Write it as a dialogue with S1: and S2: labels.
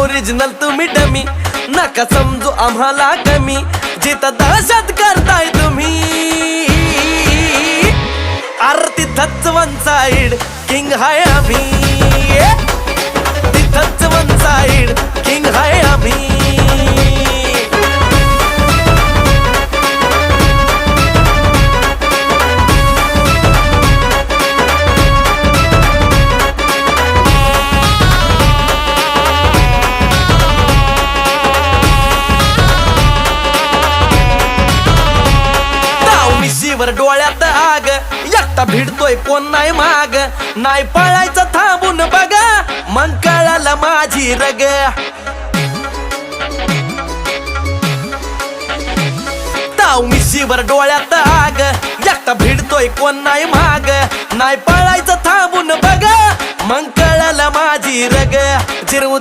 S1: Original तुम्ही dummy, नका समजू आम्हाला कमी, जिथं दहशत करताय तुम्ही. अरे तिथंच वन साइड किंग हाय आम्ही, तिथंच वन साइड किंग हाय आम्ही. वर डोळ्यात आग, एकटा भिडतोय कोण नाही माग, नाही पळायचं थांबून बघा, मग कळालं माझी रग. ताव मिशीवर डोळ्यात आग, एकटा भिडतोय कोण नाही माग, नाही पळायचं थांबून बघा, मग कळालं माझी रग. जिरवू